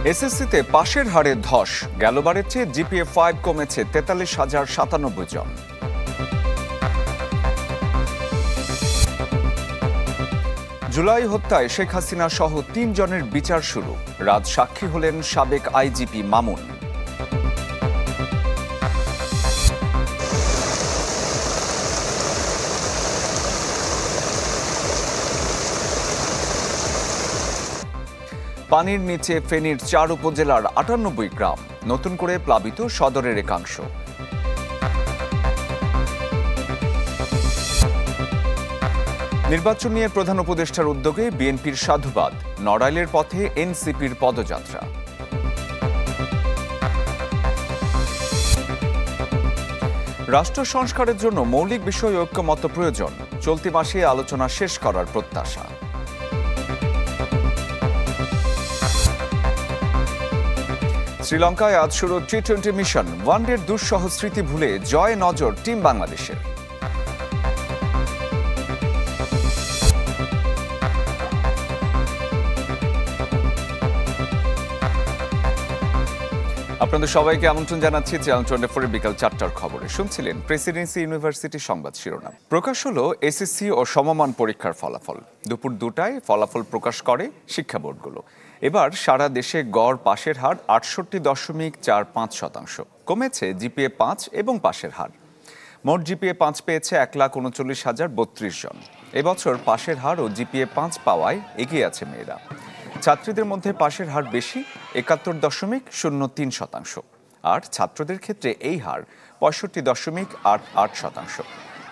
এসএসসিতে পাশের হারে ধস, গেলবারের চেয়ে জিপিএ 5 কমেছে 43,097 জন। জুলাই হত্যায় শেখ হাসিনা সহ 3 জনের বিচার শুরু, রাজসাক্ষী হলেন সাবেক আইজিপি মামুন। পানির নিচে ফেনীর 4 উপজেলার 98 গ্রাম, নতুন করে প্লাবিত সদরের একাংশ। নির্বাচন নিয়ে প্রধান উপদেষ্টার উদ্যোগে বিএনপির সাধুবাদ, নড়াইলের পথে এনসিপির পদযাত্রা। রাষ্ট্র সংস্কারের জন্য মৌলিক বিষয় ঐক্যমত্য প্রয়োজন, চলতি মাসে আলোচনা শেষ করার প্রত্যাশা। শ্রীলঙ্কায় আজ শুরু টি-20 মিশন, ওয়ানডের দুঃসহ স্মৃতি ভুলে জয় নজর টিম বাংলাদেশের। আপনাদের সবাইকে আমন্ত্রণ জানাচ্ছি চ্যানেল 24 বিকাল 4টার খবরে। শুনছিলেন প্রেসিডেন্সি ইউনিভার্সিটি সংবাদ শিরোনাম। প্রকাশ হলো এসএসসি ও সমমান পরীক্ষার ফলাফল। দুপুর 2টায় ফলাফল প্রকাশ করে শিক্ষা বোর্ডগুলো। এবার সারা দেশে গড় পাশের হার 68.45%, কমেছে জিপিএ 5 এবং পাশের হার। মোট জিপিএ 5 পেয়েছে 1,39,032 জন। এবছর পাশের হার ও জিপিএ 5 পাওয়ায় এগিয়ে আছে মেয়েরা। ছাত্রীদের মধ্যে পাশের হার বেশি, 71.03%, আর ছাত্রদের ক্ষেত্রে এই হার 65.88%।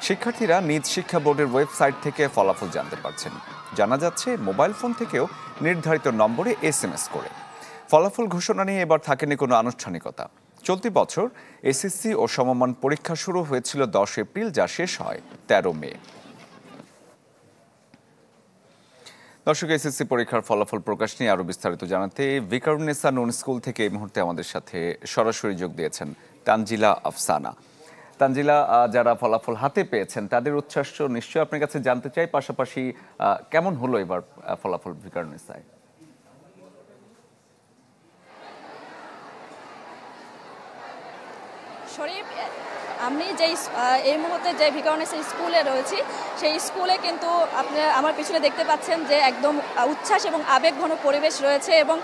শিক্ষার্থীরা নিজ শিক্ষা বোর্ডের ওয়েবসাইট থেকে ফলাফল জানতে পারছেন। জানা যাচ্ছে মোবাইল ফোন থেকেও নির্ধারিত নম্বরে SMS করে। ফলাফল ঘোষণা নিয়ে এবার থাকেনি কোনো আনুষ্ঠানিকতা। চলতি বছর এসএসসি ও সমমান পরীক্ষা শুরু হয়েছিল 10 এপ্রিল, যা শেষ হয় 13 মে। দর্শক, এসএসসি পরীক্ষার ফলাফল প্রকাশ নিয়ে আরো বিস্তারিত জানাতে ভিকারুন্নেসা নূন স্কুল থেকে এই মুহূর্তে আমাদের সাথে সরাসরি যোগ দিয়েছেন তানজিলা আফসানা। তানজিলা, যারা ফলাফল হাতে পেয়েছেন তাদের উচ্ছ্বাস নিশ্চয়ই আপনার কাছে জানতে চাই, পাশাপাশি কেমন হলো এবার ফলাফল ভিকারুন্নেসায়? শরীফ, আমি এই মুহূর্তে যে ভিকারুন্নেসা স্কুলে রয়েছি, সেই স্কুলে কিন্তু আপনি আমার পিছনে দেখতে পাচ্ছেন যে একদম উচ্ছ্বাস এবং আবেগঘন পরিবেশ রয়েছে এবং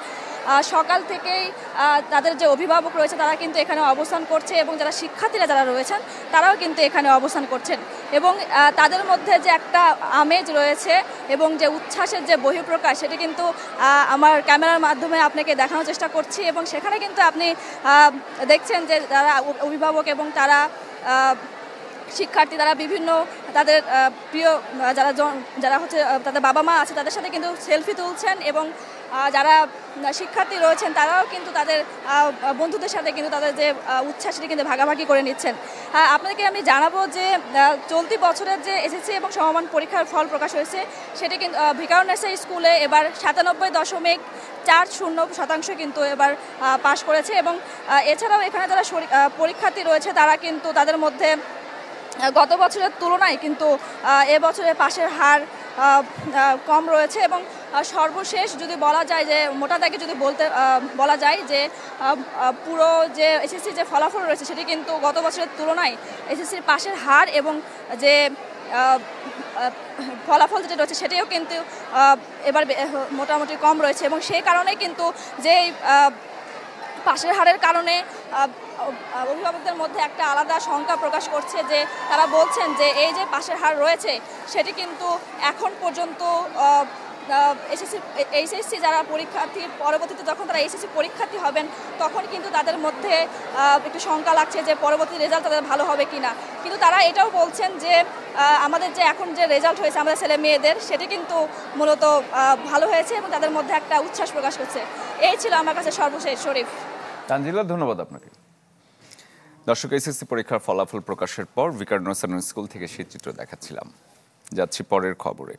সকাল থেকেই তাদের যে অভিভাবক রয়েছে তারা কিন্তু এখানে অবস্থান করছে এবং যারা শিক্ষার্থীরা যারা রয়েছেন তারাও কিন্তু এখানে অবস্থান করছেন এবং তাদের মধ্যে যে একটা আমেজ রয়েছে এবং যে উচ্ছ্বাসের যে বহিঃপ্রকাশ, সেটি কিন্তু আমার ক্যামেরার মাধ্যমে আপনাকে দেখানোর চেষ্টা করছি এবং সেখানে কিন্তু আপনি দেখছেন যে যারা অভিভাবক এবং তারা শিক্ষার্থী, তারা বিভিন্ন তাদের প্রিয় যারা হচ্ছে তাদের বাবা মা আছে তাদের সাথে কিন্তু সেলফি তুলছেন এবং যারা শিক্ষার্থী রয়েছেন তারাও কিন্তু তাদের বন্ধুদের সাথে কিন্তু তাদের যে উচ্ছ্বাস সেটি কিন্তু ভাগাভাগি করে নিচ্ছেন। আপনাদেরকে আমি জানাবো যে চলতি বছরের যে এসএসসি এবং সমমান পরীক্ষার ফল প্রকাশ হয়েছে সেটি কিন্তু ভিকারুন্নেসা স্কুলে এবার 97.40% কিন্তু এবার পাশ করেছে এবং এছাড়াও এখানে যারা পরীক্ষার্থী রয়েছে তারা কিন্তু তাদের মধ্যে গত বছরের তুলনায় কিন্তু এবছরে পাশের হার কম রয়েছে এবং সর্বশেষ যদি বলা যায় যে মোটা দাগে যদি বলা যায় যে পুরো যে এসএসসি যে ফলাফল রয়েছে সেটি কিন্তু গত বছরের তুলনায় এসএসসির পাশের হার এবং যে ফলাফল যেটা রয়েছে সেটিও কিন্তু এবার মোটামুটি কম রয়েছে এবং সেই কারণে কিন্তু যে পাশের হারের কারণে অভিভাবকদের মধ্যে একটা আলাদা শঙ্কা প্রকাশ করছে যে তারা বলছেন যে এই যে পাশের হার রয়েছে সেটি কিন্তু এখন পর্যন্ত এইচএসসি যারা পরীক্ষার্থী পরবর্তীতে যখন তারা এইচএসসি পরীক্ষার্থী হবেন তখন কিন্তু তাদের মধ্যে একটু শঙ্কা লাগছে যে পরবর্তী রেজাল্ট তাদের ভালো হবে কিনা। কিন্তু তারা এটাও বলছেন যে আমাদের যে এখন যে রেজাল্ট হয়েছে আমাদের ছেলে মেয়েদের সেটি কিন্তু মূলত ভালো হয়েছে এবং তাদের মধ্যে একটা উচ্ছ্বাস প্রকাশ করছে। এই ছিল আমার কাছে সর্বশেষ। শরীফ, তানজিলা, ধন্যবাদ আপনাকে। দর্শক, এসএসসি পরীক্ষার ফলাফল প্রকাশের পর ভিকারুন্নেসা নূন স্কুল থেকে সেই চিত্র দেখাচ্ছিলাম। যাচ্ছি পরের খবরে।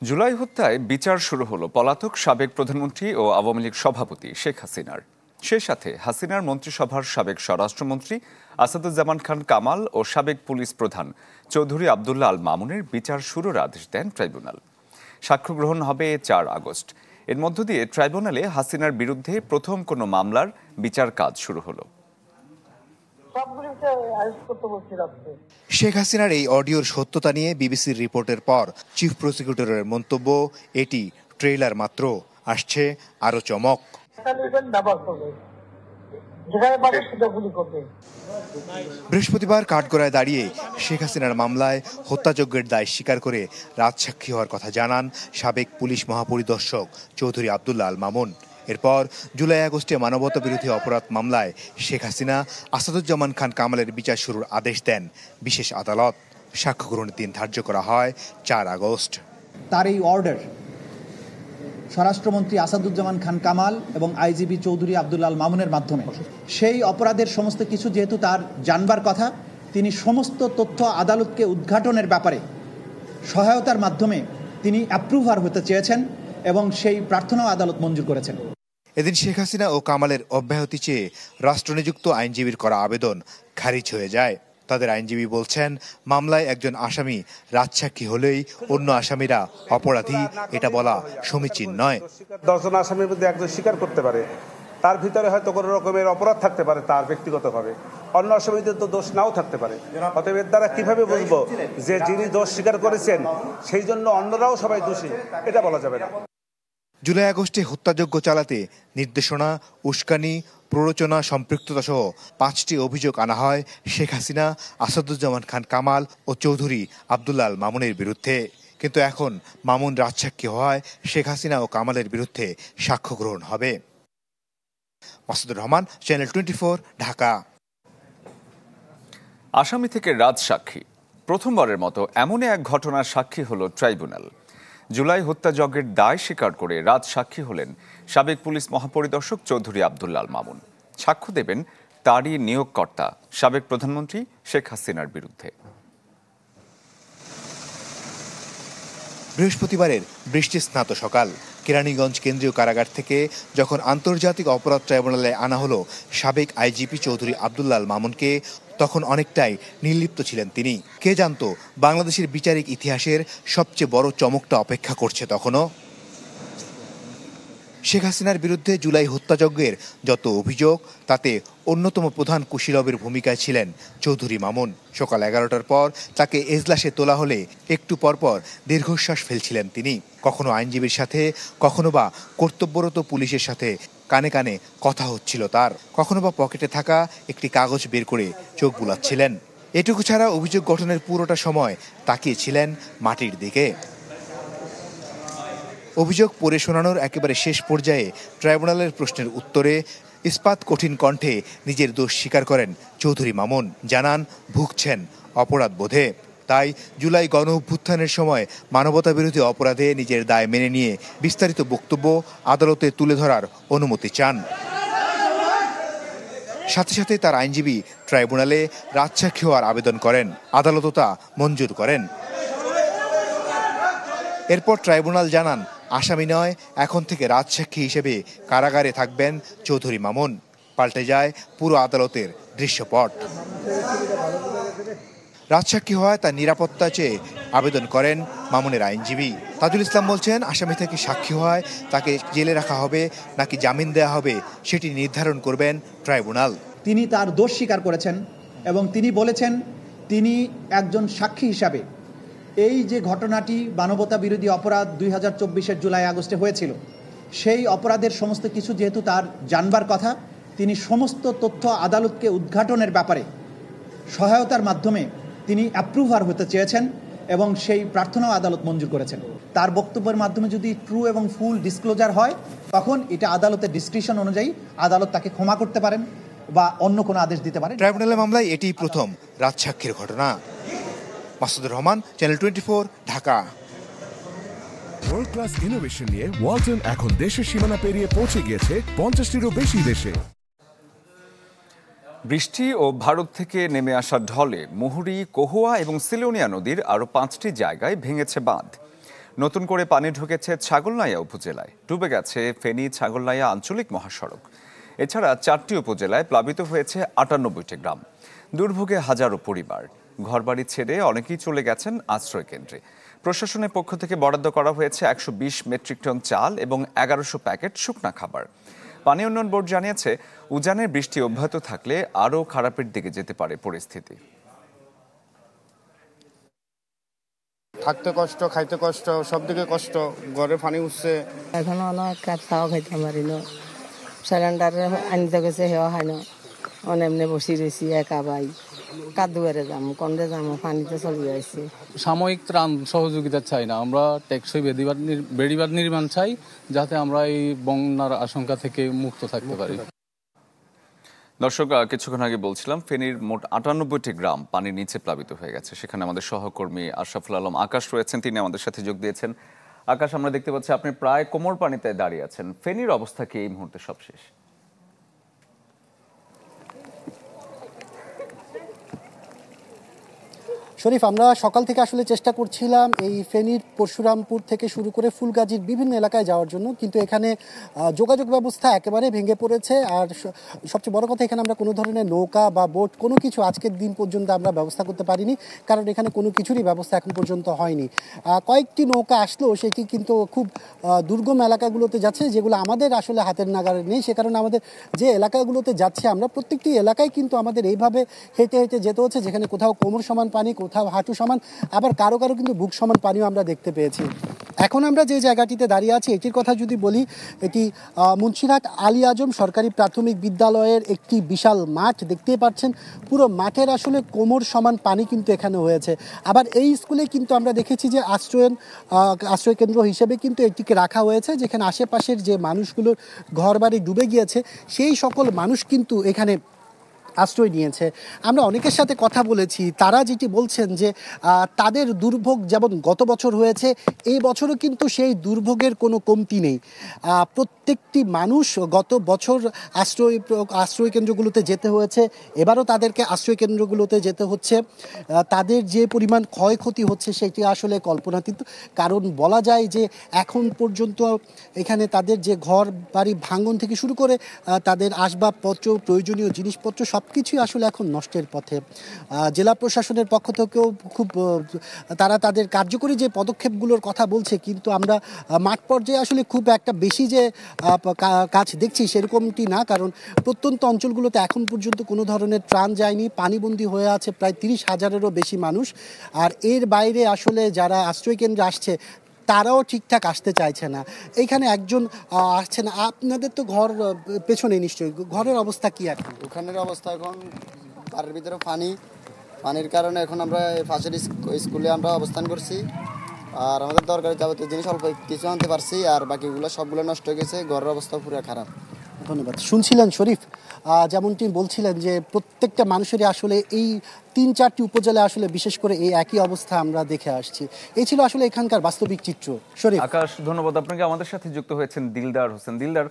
জুলাই হত্যায় বিচার শুরু হলো পলাতক সাবেক প্রধানমন্ত্রী ও আওয়ামী লীগ সভাপতি শেখ হাসিনার। সেই সাথে হাসিনার মন্ত্রিসভার সাবেক স্বরাষ্ট্রমন্ত্রী আসাদুজ্জামান খান কামাল ও সাবেক পুলিশ প্রধান চৌধুরী আবদুল্লাহ আল মামুনের বিচার শুরুর আদেশ দেন ট্রাইব্যুনাল। সাক্ষ্য গ্রহণ হবে 4 আগস্ট। এর মধ্য দিয়ে ট্রাইব্যুনালে হাসিনার বিরুদ্ধে প্রথম কোনো মামলার বিচার কাজ শুরু হলো। শেখ হাসিনার এই অডিওর সত্যতা নিয়ে বিবিসির রিপোর্টের পর চিফ প্রসিকিউটরের মন্তব্য, এটি ট্রেইলার মাত্র, আসছে আরো চমক। বৃহস্পতিবার কাঠগড়ায় দাঁড়িয়ে শেখ হাসিনার মামলায় হত্যাযজ্ঞের দায় স্বীকার করে রাজসাক্ষী হওয়ার কথা জানান সাবেক পুলিশ মহাপরিদর্শক চৌধুরী আব্দুল্লাহ আল মামুন। এরপর জুলাই আগস্টে মানবতা বিরোধী অপরাধ মামলায় শেখ হাসিনা, আসাদুজ্জামান খান কামালের বিচার শুরুর আদেশ দেন বিশেষ আদালত। সাক্ষ্য গ্রহণের দিন ধার্য করা হয় 4 আগস্ট। তার এই অর্ডার স্বরাষ্ট্রমন্ত্রী আসাদুজ্জামান খান কামাল এবং আইজিপি চৌধুরী আব্দুল্লাহ আল মামুনের মাধ্যমে সেই অপরাধের সমস্ত কিছু যেহেতু তার জানবার কথা, তিনি সমস্ত তথ্য আদালতকে উদ্ঘাটনের ব্যাপারে সহায়তার মাধ্যমে তিনি অ্যাপ্রুভার হতে চেয়েছেন এবং সেই প্রার্থনাও আদালত মঞ্জুর করেছেন। এদিন শেখ হাসিনা ও কামালের অব্যাহতি চেয়ে রাষ্ট্রনিযুক্ত আইনজীবীর করা আবেদন খারিজ হয়ে যায়। তাদের আইনজীবী বলছেন, মামলায় একজন আসামি রাজসাক্ষী হলেই অন্য আসামিরা অপরাধী, এটা বলা সমীচীন নয়। 10 জন আসামির মধ্যে একজন স্বীকার করতে পারে, তার ভিতরে হয়তো কোনো রকমের অপরাধ থাকতে পারে তার ব্যক্তিগতভাবে, অন্য আসামিদের তো দোষ নাও থাকতে পারে। অতএব এর দ্বারা কিভাবে বুঝবো যে যিনি দোষ স্বীকার করেছেন সেই জন্য অন্যরাও সবাই দোষী, এটা বলা যাবে না। জুলাই আগস্টে হত্যাযজ্ঞ চালাতে নির্দেশনা, উস্কানি, প্ররোচনা, সম্পৃক্ততা সহ 5টি অভিযোগ আনা হয় শেখ হাসিনা, আসাদুজ্জামান খান কামাল ও চৌধুরী আব্দুল্লাহ আল মামুনের বিরুদ্ধে। কিন্তু এখন মামুন রাজসাক্ষী হওয়ায় শেখ হাসিনা ও কামালের বিরুদ্ধে সাক্ষ্য গ্রহণ হবে। মাসুদুর রহমান, চ্যানেল 24, ঢাকা। আসামি থেকে রাজসাক্ষী, প্রথমবারের মতো এমন এক ঘটনার সাক্ষী হলো ট্রাইব্যুনাল। জুলাই হত্যাযজ্ঞের দায় স্বীকার করে রাজসাক্ষী হলেন সাবেক পুলিশ মহাপরিদর্শক চৌধুরী আব্দুল্লাহ আল মামুন। সাক্ষ্য দেবেন তারই নিয়োগকর্তা সাবেক প্রধানমন্ত্রী শেখ হাসিনার বিরুদ্ধে। বৃহস্পতিবারের বৃষ্টি স্নাত সকাল কেরানীগঞ্জ কেন্দ্রীয় কারাগার থেকে যখন আন্তর্জাতিক অপরাধ ট্রাইব্যুনালে আনা হলো সাবেক আইজিপি চৌধুরী আব্দুল্লাহ আল মামুনকে, তখন অনেকটাই নির্লিপ্ত ছিলেন তিনি। কে জানতো বাংলাদেশের বিচারিক ইতিহাসের সবচেয়ে বড় চমকটা অপেক্ষা করছে তখনও। শেখ হাসিনার বিরুদ্ধে জুলাই হত্যাযজ্ঞের যত অভিযোগ, তাতে অন্যতম প্রধান কুশীলবের ভূমিকায় ছিলেন চৌধুরী মামুন। সকাল 11টার পর তাকে এজলাসে তোলা হলে একটু পরপর দীর্ঘশ্বাস ফেলছিলেন তিনি। কখনো আইনজীবীর সাথে, কখনো বা কর্তব্যরত পুলিশের সাথে কানে কানে কথা হচ্ছিল তার, কখনো বা পকেটে থাকা একটি কাগজ বের করে চোখ বুলাচ্ছিলেন। এটুকু ছাড়া অভিযোগ গঠনের পুরোটা সময় তাকিয়েছিলেন মাটির দিকে। অভিযোগ পড়ে শোনানোর একেবারে শেষ পর্যায়ে ট্রাইব্যুনালের প্রশ্নের উত্তরে ইস্পাত কঠিন কণ্ঠে নিজের দোষ স্বীকার করেন চৌধুরী মামুন। জানান ভুগছেন অপরাধ বোধে, তাই জুলাই গণ অভ্যুত্থানের সময় মানবতা বিরোধী অপরাধে নিজের দায় মেনে নিয়ে বিস্তারিত বক্তব্য আদালতে তুলে ধরার অনুমতি চান। সাথে সাথে তার আইনজীবী ট্রাইব্যুনালে রাজসাক্ষী হওয়ার আবেদন করেন, আদালতও তা মঞ্জুর করেন। এরপর ট্রাইব্যুনাল জানান, আসামি নয়, এখন থেকে রাজসাক্ষী হিসেবে কারাগারে থাকবেন চৌধুরী মামুন। পাল্টে যায় পুরো আদালতের দৃশ্যপট। রাজসাক্ষী হওয়ায় তার নিরাপত্তা চেয়ে আবেদন করেন মামুনের আইনজীবী তাজুল ইসলাম। বলছেন, আসামি থেকে সাক্ষী হওয়ায় তাকে জেলে রাখা হবে নাকি জামিন দেওয়া হবে সেটি নির্ধারণ করবেন ট্রাইব্যুনাল। তিনি তার দোষ স্বীকার করেছেন এবং তিনি বলেছেন তিনি একজন সাক্ষী হিসাবে এই যে ঘটনাটি মানবতা বিরোধী অপরাধ 2024-এর জুলাই আগস্টে হয়েছিল, সেই অপরাধের সমস্ত কিছু যেহেতু তার জানবার কথা, তিনি সমস্ত তথ্য আদালতকে উদ্ঘাটনের ব্যাপারে সহায়তার মাধ্যমে তিনি অ্যাপ্রুভার হতে চেয়েছেন এবং সেই প্রার্থনাও আদালত মঞ্জুর করেছেন। তার বক্তব্যের মাধ্যমে যদি ট্রু এবং ফুল ডিসক্লোজার হয়, তখন এটা আদালতের ডিসক্রিপশন অনুযায়ী আদালত তাকে ক্ষমা করতে পারেন বা অন্য কোনো আদেশ দিতে পারেন। ট্রাইব্যুনালের মামলায় এটিই প্রথম রাজসাক্ষীর ঘটনা। Masudur Rahman, channel 24, Dhaka. World class innovation নিয়ে ওয়ালটন এখন দেশের সীমানা পেরিয়ে পৌঁছে গিয়েছে 50টিরও বেশি দেশে। বৃষ্টি ও ভারত থেকে নেমে আসা ঢলে মুহুরী, কহুয়া এবং সিলোনিয়া নদীর আরও 5টি জায়গায় ভেঙেছে বাঁধ। নতুন করে পানি ঢুকেছে ছাগলনাইয়া উপজেলায়, ডুবে গেছে ফেনী ছাগলনাইয়া আঞ্চলিক মহাসড়ক। এছাড়া 4টি উপজেলায় প্লাবিত হয়েছে 98টি গ্রাম। দুর্ভোগে হাজারো পরিবার, ঘরবাড়ি ছেড়ে অনেকেই চলে গেছেন আশ্রয় কেন্দ্রে। প্রশাসনের পক্ষ থেকে বরাদ্দ করা হয়েছে 120 মেট্রিক টন চাল এবং 1100 প্যাকেট শুকনা খাবার। পানি উন্নয়ন বোর্ড জানিয়েছে, উজানের বৃষ্টি অব্যাহত থাকলে আরও খারাপের দিকে যেতে পারে পরিস্থিতি। থাকতে কষ্ট, খাইতে কষ্ট, সব দিকে কষ্ট, ঘরে পানি উঠছে। এখনো অনেক কাজ খাওয়া খাইতে পারি না, সিলিন্ডার আনতে গেছে হেওয়া হয় না, এমনি বসে রয়েছি একা ভাই, কাদুয়ারে যাম কন্ডে যাম, পানিতে চলে যাইছে। সাময়িক ত্রাণ সহযোগিতা চাই না, আমরা টেকসই বেড়িবাঁধ নির্মাণ চাই, যাতে আমরা এই বন্যার আশঙ্কা থেকে মুক্ত থাকতে পারি। দর্শক, কিছুক্ষণ আগে বলছিলাম ফেনীর মোট 98টি গ্রাম পানির নিচে প্লাবিত হয়ে গেছে। সেখানে আমাদের সহকর্মী আশরাফুল আলম আকাশ রয়েছেন, তিনি আমাদের সাথে যোগ দিয়েছেন। আকাশ, আমরা দেখতে পাচ্ছি আপনি প্রায় কোমর পানিতে দাঁড়িয়ে আছেন। ফেনীর অবস্থা কি এই মুহূর্তে সবশেষ? শরীফ, আমরা সকাল থেকে আসলে চেষ্টা করছিলাম এই ফেনীর পরশুরামপুর থেকে শুরু করে ফুলগাজীর বিভিন্ন এলাকায় যাওয়ার জন্য, কিন্তু এখানে যোগাযোগ ব্যবস্থা একেবারে ভেঙে পড়েছে। আর সবচেয়ে বড় কথা, এখানে আমরা কোনো ধরনের নৌকা বা বোট কোনো কিছু আজকের দিন পর্যন্ত আমরা ব্যবস্থা করতে পারিনি, কারণ এখানে কোনো কিছুরই ব্যবস্থা এখন পর্যন্ত হয়নি। কয়েকটি নৌকা আসলেও সেটি কিন্তু খুব দুর্গম এলাকাগুলোতে যাচ্ছে, যেগুলো আমাদের আসলে হাতের নাগারে নেই। সে কারণে আমাদের যে এলাকাগুলোতে যাচ্ছে, আমরা প্রত্যেকটি এলাকায় কিন্তু আমাদের এইভাবে হেঁটে হেঁটে যেতে হচ্ছে, যেখানে কোথাও কোমর সমান পানি, কোথাও হাঁটু সমান, আবার কারো কারো কিন্তু বুক সমান পানিও আমরা দেখতে পেয়েছি। এখন আমরা যে জায়গাটিতে দাঁড়িয়ে আছি এটির কথা যদি বলি, এটি মুন্সিরহাট আলী আজম সরকারি প্রাথমিক বিদ্যালয়ের একটি বিশাল মাঠ দেখতে পাচ্ছেন। পুরো মাঠের আসলে কোমর সমান পানি কিন্তু এখানে হয়েছে। আবার এই স্কুলে কিন্তু আমরা দেখেছি যে আশ্রয় কেন্দ্র হিসেবে কিন্তু এটিকে রাখা হয়েছে, যেখানে আশেপাশের যে মানুষগুলোর ঘরবাড়ি ডুবে গিয়েছে সেই সকল মানুষ কিন্তু এখানে আশ্রয় নিয়েছে। আমরা অনেকের সাথে কথা বলেছি, তারা যেটি বলছেন যে তাদের দুর্ভোগ যেমন গত বছর হয়েছে, এই বছরও কিন্তু সেই দুর্ভোগের কোনো কমতি নেই। প্রত্যেকটি মানুষ গত বছর আশ্রয় কেন্দ্রগুলোতে যেতে হয়েছে, এবারও তাদেরকে আশ্রয় কেন্দ্রগুলোতে যেতে হচ্ছে। তাদের যে পরিমাণ ক্ষয়ক্ষতি হচ্ছে সেটি আসলে কল্পনাতীত, কারণ বলা যায় যে এখন পর্যন্ত এখানে তাদের যে ঘর বাড়ি ভাঙন থেকে শুরু করে তাদের আসবাবপত্র, প্রয়োজনীয় জিনিসপত্র সবকিছুই আসলে এখন নষ্টের পথে। জেলা প্রশাসনের পক্ষ থেকেও খুব তারা তাদের কার্যকরী যে পদক্ষেপগুলোর কথা বলছে, কিন্তু আমরা মাঠ পর্যায়ে আসলে খুব একটা বেশি যে কাজ দেখছি সেরকমটি না, কারণ প্রত্যন্ত অঞ্চলগুলোতে এখন পর্যন্ত কোনো ধরনের ত্রাণ যায়নি। পানিবন্দী হয়ে আছে প্রায় 30,000-এরও বেশি মানুষ। আর এর বাইরে আসলে যারা আশ্রয় কেন্দ্রে আসছে তারাও ঠিকঠাক আসতে চাইছে না। এইখানে একজন আসছে না। আপনাদের তো ঘর পেছনে, নিশ্চয়ই ঘরের অবস্থা কি এখন? ওখানের অবস্থা এখন বাড়ির ভিতরে পানির কারণে এখন আমরা পাশের স্কুলে আমরা অবস্থান করছি। আর আমাদের দরকারি যাবতীয় জিনিস অল্প কিছু আনতে পারছি, আর বাকিগুলো সবগুলো নষ্ট হয়ে গেছে। ঘরের অবস্থা পুরো খারাপ। ধন্যবাদ। শুনছিলেন শরীফ, যেমনটি বলছিলেন যে প্রত্যেকটা মানুষেরই আসলে এই 3-4টি উপজেলায় আসলে বিশেষ করে এই একই অবস্থা আমরা দেখে আসছি। এই ছিল আসলে এখানকার বাস্তবিক চিত্র। শরীফ, আকাশ, ধন্যবাদ আপনাকে। আমাদের সাথে যুক্ত হয়েছেন দিলদার হোসেন। দিলদার,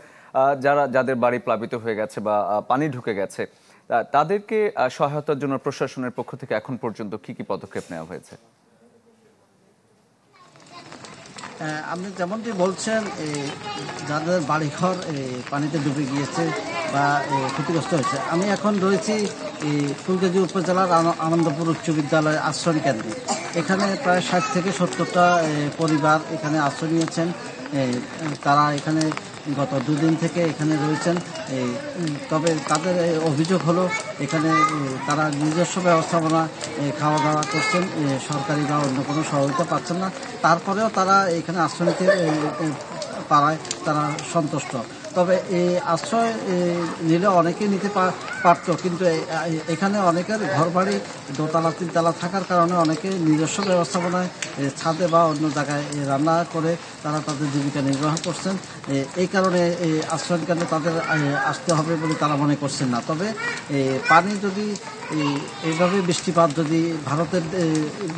যাদের বাড়ি প্লাবিত হয়ে গেছে বা পানি ঢুকে গেছে, তাদেরকে সহায়তার জন্য প্রশাসনের পক্ষ থেকে এখন পর্যন্ত কি কি পদক্ষেপ নেওয়া হয়েছে? আপনি যেমনটি বলছেন, যাদের বাড়িঘর পানিতে ডুবে গিয়েছে বা ক্ষতিগ্রস্ত হয়েছে, আমি এখন রয়েছি ফুলগাজী উপজেলার আনন্দপুর উচ্চ বিদ্যালয়ের আশ্রয় কেন্দ্রে। এখানে প্রায় 60 থেকে 70টা পরিবার এখানে আশ্রয় নিয়েছেন। তারা এখানে গত 2 দিন থেকে এখানে রয়েছেন। তবে তাদের অভিযোগ হলো এখানে তারা নিজস্ব ব্যবস্থাপনা খাওয়া দাওয়া করছেন, সরকারি বা অন্য কোনো সহায়তা পাচ্ছেন না। তারপরেও তারা এখানে আশ্রয় নিতে পারায় তারা সন্তুষ্ট। তবে এই আশ্রয় নিলে অনেকেই নিতে পারত, কিন্তু এখানে অনেকের ঘরবাড়ি 2তলা 3তলা থাকার কারণে অনেকে নিজস্ব ব্যবস্থাপনায় ছাদে বা অন্য জায়গায় রান্না করে তারা তাদের জীবিকা নির্বাহ করছেন। এই কারণে এই আশ্রয় কেন্দ্রে তাদের আসতে হবে বলে তারা মনে করছেন না। তবে পানি যদি এইভাবে বৃষ্টিপাত, যদি ভারতের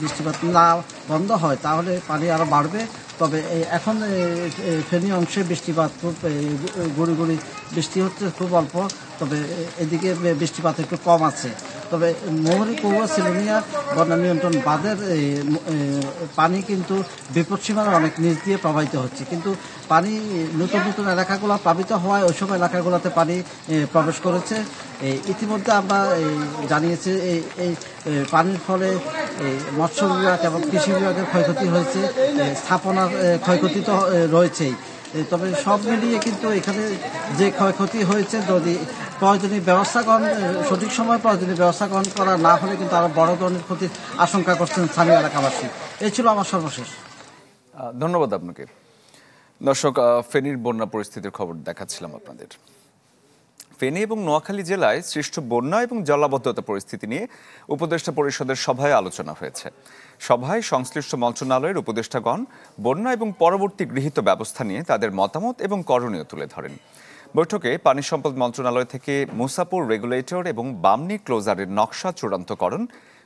বৃষ্টিপাত না বন্ধ হয় তাহলে পানি আরও বাড়বে। তবে এখন ফেনী অংশে বৃষ্টিপাত খুব গুঁড়ি গুঁড়ি বৃষ্টি হচ্ছে, খুব অল্প। তবে এদিকে বৃষ্টিপাত একটু কম আছে। তবে মোহনী পৌর সিলোনিয়া বন্যা নিয়ন্ত্রণ বাঁধের পানি কিন্তু বিপদসীমার অনেক নিচ দিয়ে প্রবাহিত হচ্ছে, কিন্তু পানি নতুন নতুন এলাকাগুলো প্লাবিত হওয়ায় ওইসব এলাকাগুলোতে পানি প্রবেশ করেছে। ইতিমধ্যে আমরা জানিয়েছি এই পানির ফলে মৎস্য বিভাগ এবং কৃষি বিভাগের ক্ষয়ক্ষতি হয়েছে, স্থাপনার ক্ষয়ক্ষতি তো রয়েছেই। তবে সব মিলিয়ে কিন্তু এখানে যে ক্ষয়ক্ষতি হয়েছে, যদি প্রয়োজনীয় ব্যবস্থা গ্রহণ সঠিক সময় প্রয়োজনীয় ব্যবস্থা গ্রহণ করা না হলে কিন্তু আরো বড় ধরনের ক্ষতির আশঙ্কা করছেন স্থানীয় এলাকাবাসী। এই ছিল আমার সর্বশেষ। ধন্যবাদ আপনাকে। দর্শক, ফেনীর বন্যা পরিস্থিতির খবর দেখাচ্ছিলাম আপনাদের। ফেনী এবং নোয়াখালী জেলায় সৃষ্ট বন্যা এবং জলাবদ্ধতা পরিস্থিতি নিয়ে উপদেষ্টা পরিষদের সভায় আলোচনা হয়েছে। সভায় সংশ্লিষ্ট মন্ত্রণালয়ের উপদেষ্টাগণ বন্যা এবং পরবর্তী গৃহীত ব্যবস্থা নিয়ে তাদের মতামত এবং করণীয় তুলে ধরেন। বৈঠকে পানি সম্পদ মন্ত্রণালয় থেকে মুসাপুর রেগুলেটর এবং বামনী ক্লোজারের নকশা চূড়ান্তকরণ,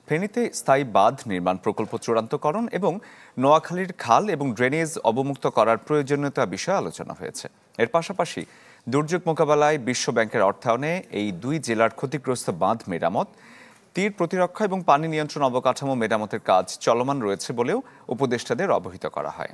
ফেনীতে স্থায়ী বাঁধ নির্মাণ প্রকল্প চূড়ান্তকরণ এবং নোয়াখালীর খাল এবং ড্রেনেজ অবমুক্ত করার প্রয়োজনীয়তা বিষয়ে আলোচনা হয়েছে। এর পাশাপাশি দুর্যোগ মোকাবেলায় বিশ্ব ব্যাংকের অর্থায়নে এই দুই জেলার ক্ষতিগ্রস্ত বাঁধ মেরামত, তীর প্রতিরক্ষা এবং পানি নিয়ন্ত্রণ অবকাঠামো মেরামতের কাজ চলমান রয়েছে বলেও উপদেষ্টাদের অবহিত করা হয়।